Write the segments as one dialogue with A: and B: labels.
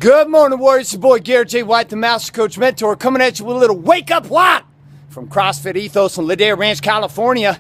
A: Good morning, Warriors. It's your boy Garrett J. White, the Master Coach Mentor, coming at you with a little Wake Up WOD from CrossFit Ethos in Ladera Ranch, California.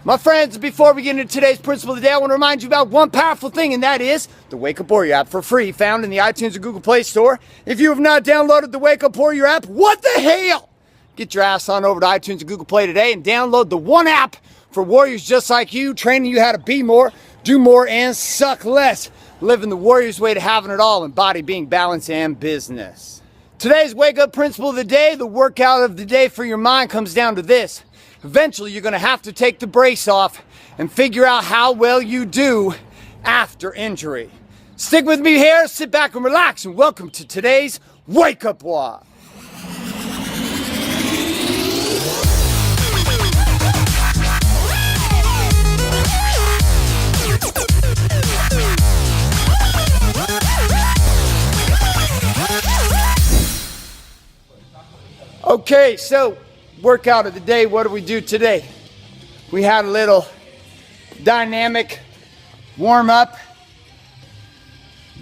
A: My friends, before we get into today's principle of the day, I want to remind you about one powerful thing, and that is the Wake Up Warrior app for free, found in the iTunes or Google Play Store. If you have not downloaded the Wake Up Warrior app, what the hell? Get your ass on over to iTunes or Google Play today and download the one app for warriors just like you, training you how to be more, do more, and suck less. Living the warrior's way to having it all in body, being, balance, and business. Today's wake up principle of the day, the workout of the day for your mind, comes down to this. Eventually, you're going to have to take the brace off and figure out how well you do after injury. Stick with me here, sit back and relax, and welcome to today's Wake Up WOD. Okay, so workout of the day, what do we do today? We had a little dynamic warm up.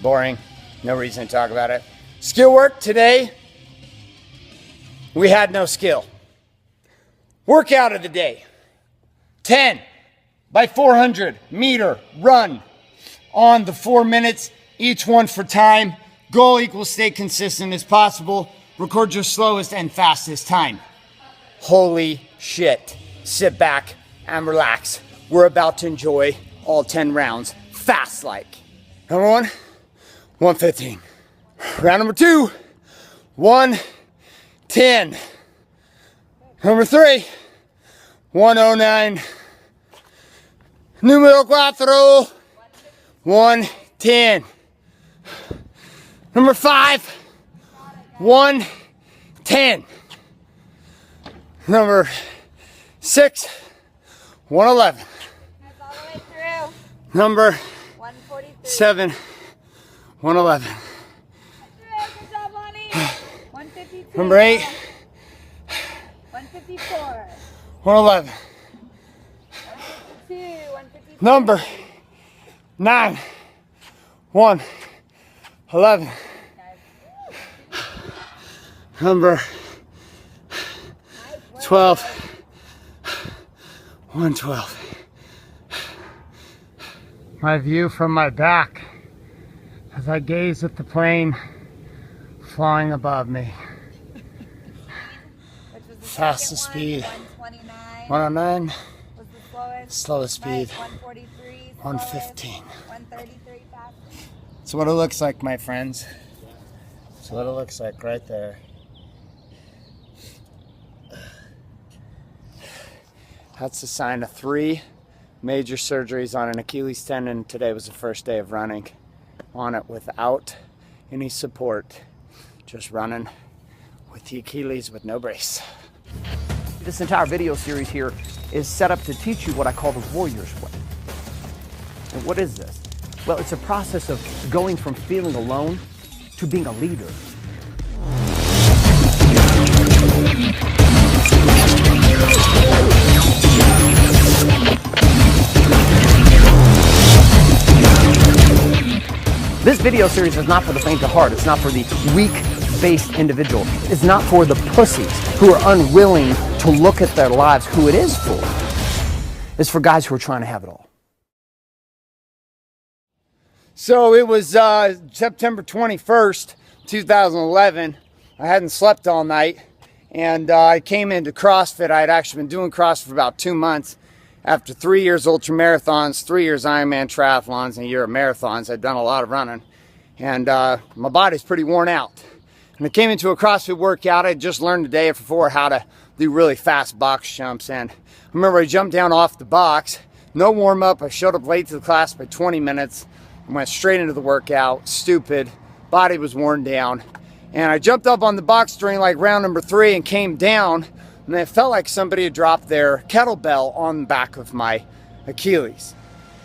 A: Boring, no reason to talk about it. Skill work today, we had no skill. Workout of the day, 10 by 400 meter run on the 4 minutes, each one for time. Goal equals stay consistent as possible. Record your slowest and fastest time. Holy shit. Sit back and relax. We're about to enjoy all 10 rounds fast like. Number one, 115. Round number two, 110. Number three, 109. Numero cuatro, 110. Number five, 110. Number 6, 111.
B: That's all the way through.
A: Number
B: 143.
A: 7, 111.
B: Good job, Lonnie. 152.
A: Number 8,
B: 154.
A: 111.
B: 152. 153.
A: Number 9, 111. Number 12, 112. My view from my back as I gaze at the plane flying above me.
B: Which was the
A: Fastest
B: second
A: speed,
B: 129.
A: 109.
B: Was the slowest.
A: Slowest speed,
B: Right, 143.
A: 115.
B: 133 fastest.
A: That's what it looks like, my friends. That's what it looks like right there. That's a sign of 3 major surgeries on an Achilles tendon. Today was the first day of running on it without any support. Just running with the Achilles with no brace.
C: This entire video series here is set up to teach you what I call the warrior's way. And what is this? Well, it's a process of going from feeling alone to being a leader. This video series is not for the faint of heart. It's not for the weak-faced individual. It's not for the pussies who are unwilling to look at their lives who it is for. It's for guys who are trying to have it all.
A: So it was September 21st, 2011. I hadn't slept all night, and I came into CrossFit. I had actually been doing CrossFit for about 2 months. After 3 years ultra marathons, 3 years Ironman triathlons, and a year of marathons, I'd done a lot of running, and my body's pretty worn out. And I came into a CrossFit workout. I just learned the day before how to do really fast box jumps, and I remember I jumped down off the box, no warm up. I showed up late to the class by 20 minutes. I went straight into the workout, stupid, body was worn down, and I jumped up on the box during like round number 3 and came down. And it felt like somebody had dropped their kettlebell on the back of my Achilles.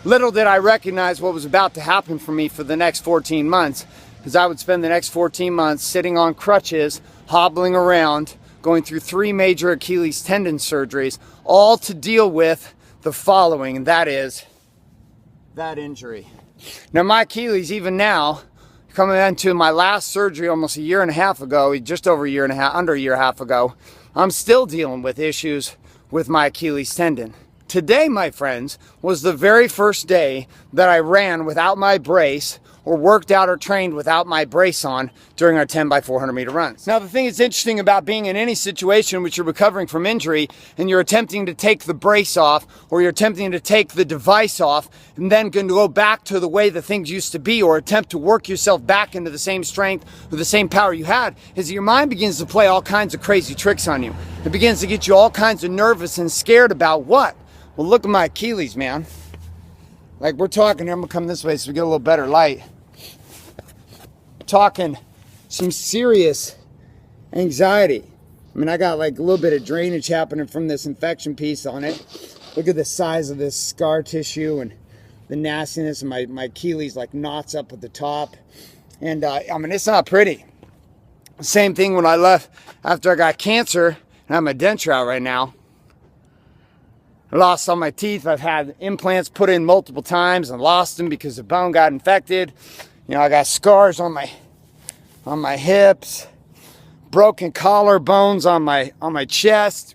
A: Little did I recognize what was about to happen for me for the next 14 months, because I would spend the next 14 months sitting on crutches, hobbling around, going through 3 major Achilles tendon surgeries, all to deal with the following, and that is that injury. Now my Achilles, even now, coming into my last surgery almost a year and a half ago, just over a year and a half, under a year and a half ago, I'm still dealing with issues with my Achilles tendon. Today, my friends, was the very first day that I ran without my brace or worked out or trained without my brace on during our 10 by 400 meter runs. Now, the thing that's interesting about being in any situation in which you're recovering from injury and you're attempting to take the brace off or you're attempting to take the device off and then going to go back to the way the things used to be or attempt to work yourself back into the same strength or the same power you had, is that your mind begins to play all kinds of crazy tricks on you. It begins to get you all kinds of nervous and scared about what? Well, look at my Achilles, man. Like, we're talking here, I'm gonna come this way so we get a little better light. Talking some serious anxiety. I mean, I got like a little bit of drainage happening from this infection piece on it. Look at the size of this scar tissue and the nastiness, and my Achilles like knots up at the top. And I mean, it's not pretty. Same thing when I left after I got cancer, and I have my denture out right now. I lost all my teeth. I've had implants put in multiple times and lost them because the bone got infected. You know, I got scars on my hips, broken collarbones on my chest,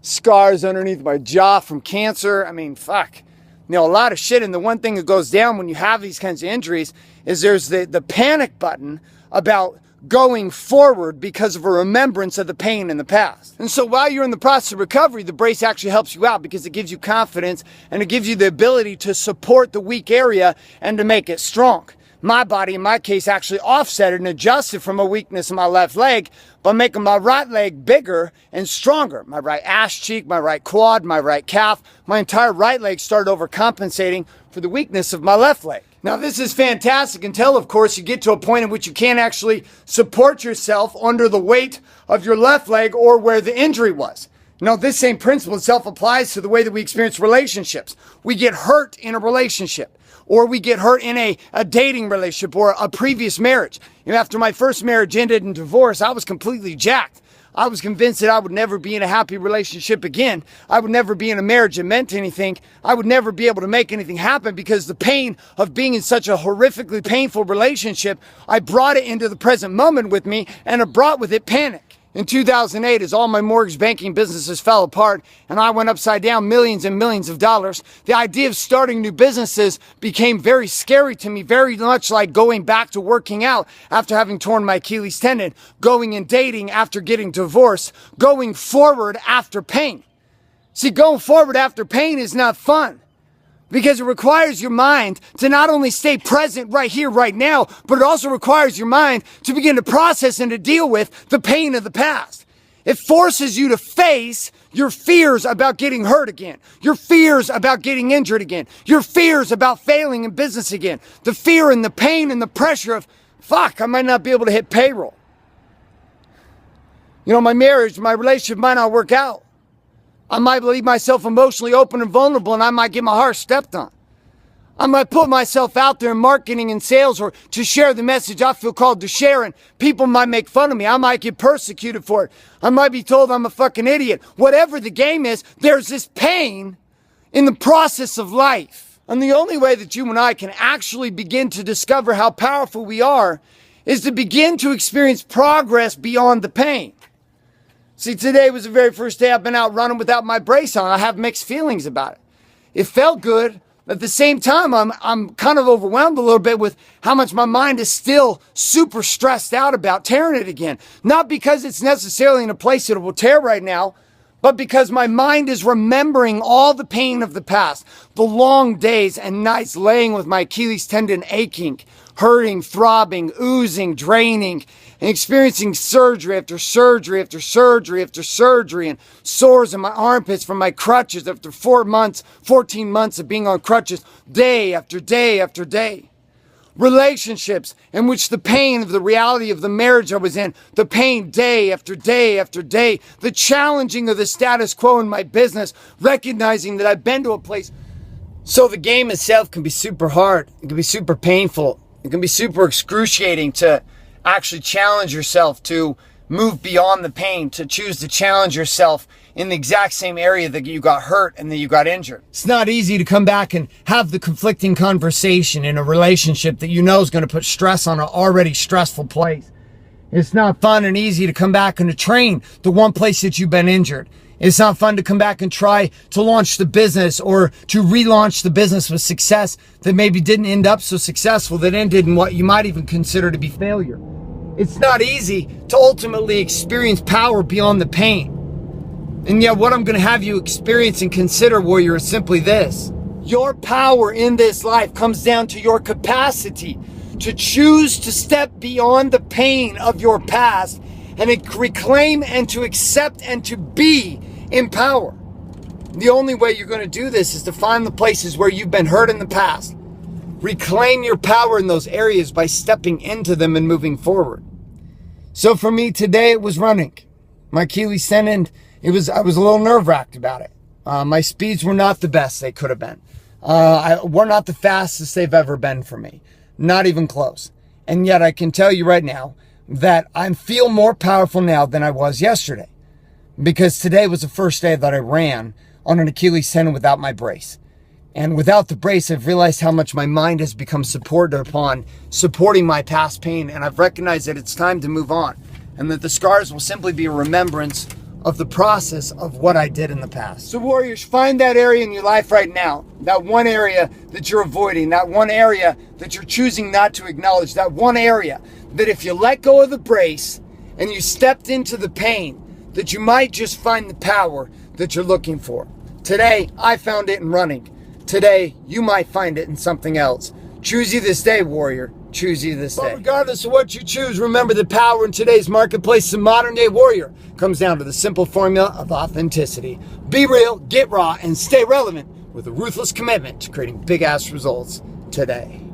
A: scars underneath my jaw from cancer. I mean, fuck. You know, a lot of shit. And the one thing that goes down when you have these kinds of injuries is there's the panic button about going forward because of a remembrance of the pain in the past. And so while you're in the process of recovery, the brace actually helps you out because it gives you confidence and it gives you the ability to support the weak area and to make it strong. My body, in my case, actually offset it and adjusted from a weakness in my left leg by making my right leg bigger and stronger. My right ass cheek, my right quad, my right calf, my entire right leg started overcompensating for the weakness of my left leg. Now, this is fantastic until, of course, you get to a point in which you can't actually support yourself under the weight of your left leg or where the injury was. Now, this same principle itself applies to the way that we experience relationships. We get hurt in a relationship, or we get hurt in a dating relationship or a previous marriage. You know, after my first marriage ended in divorce, I was completely jacked. I was convinced that I would never be in a happy relationship again. I would never be in a marriage that meant anything. I would never be able to make anything happen because the pain of being in such a horrifically painful relationship, I brought it into the present moment with me, and it brought with it panic. In 2008, as all my mortgage banking businesses fell apart and I went upside down millions and millions of dollars, the idea of starting new businesses became very scary to me, very much like going back to working out after having torn my Achilles tendon, going and dating after getting divorced, going forward after pain. See, going forward after pain is not fun, because it requires your mind to not only stay present right here, right now, but it also requires your mind to begin to process and to deal with the pain of the past. It forces you to face your fears about getting hurt again, your fears about getting injured again, your fears about failing in business again, the fear and the pain and the pressure of, fuck, I might not be able to hit payroll. You know, my marriage, my relationship might not work out. I might leave myself emotionally open and vulnerable, and I might get my heart stepped on. I might put myself out there in marketing and sales or to share the message I feel called to share, and people might make fun of me. I might get persecuted for it. I might be told I'm a fucking idiot. Whatever the game is, there's this pain in the process of life. And the only way that you and I can actually begin to discover how powerful we are is to begin to experience progress beyond the pain. See, today was the very first day I've been out running without my brace on. I have mixed feelings about it. It felt good. At the same time, I'm kind of overwhelmed a little bit with how much my mind is still super stressed out about tearing it again. Not because it's necessarily in a place that it will tear right now, but because my mind is remembering all the pain of the past, the long days and nights laying with my Achilles tendon aching, hurting, throbbing, oozing, draining, and experiencing surgery after surgery after surgery after surgery, and sores in my armpits from my crutches after 14 months of being on crutches, day after day after day. Relationships in which the pain of the reality of the marriage I was in, the pain day after day after day, the challenging of the status quo in my business, recognizing that I've been to a place. So the game itself can be super hard. It can be super painful. It can be super excruciating to actually challenge yourself to move beyond the pain, to choose to challenge yourself in the exact same area that you got hurt and that you got injured. It's not easy to come back and have the conflicting conversation in a relationship that you know is going to put stress on an already stressful place. It's not fun and easy to come back and to train the one place that you've been injured. It's not fun to come back and try to launch the business or to relaunch the business with success that maybe didn't end up so successful, that ended in what you might even consider to be failure. It's not easy to ultimately experience power beyond the pain. And yet what I'm going to have you experience and consider, warrior, is simply this. Your power in this life comes down to your capacity to choose to step beyond the pain of your past and reclaim and to accept and to be in power. The only way you're going to do this is to find the places where you've been hurt in the past. Reclaim your power in those areas by stepping into them and moving forward. So for me today, it was running. My Achilles tendon, I was a little nerve-wracked about it. My speeds were not the best they could have been. Were not the fastest they've ever been for me. Not even close. And yet I can tell you right now that I feel more powerful now than I was yesterday. Because today was the first day that I ran on an Achilles tendon without my brace. And without the brace, I've realized how much my mind has become supported upon supporting my past pain. And I've recognized that it's time to move on. And that the scars will simply be a remembrance of the process of what I did in the past. So warriors, find that area in your life right now. That one area that you're avoiding. That one area that you're choosing not to acknowledge. That one area that if you let go of the brace and you stepped into the pain, that you might just find the power that you're looking for. Today, I found it in running. Today, you might find it in something else. Choose you this day, warrior. Choose you this day. But regardless of what you choose, remember the power in today's marketplace as a modern day warrior comes down to the simple formula of authenticity. Be real, get raw, and stay relevant with a ruthless commitment to creating big ass results today.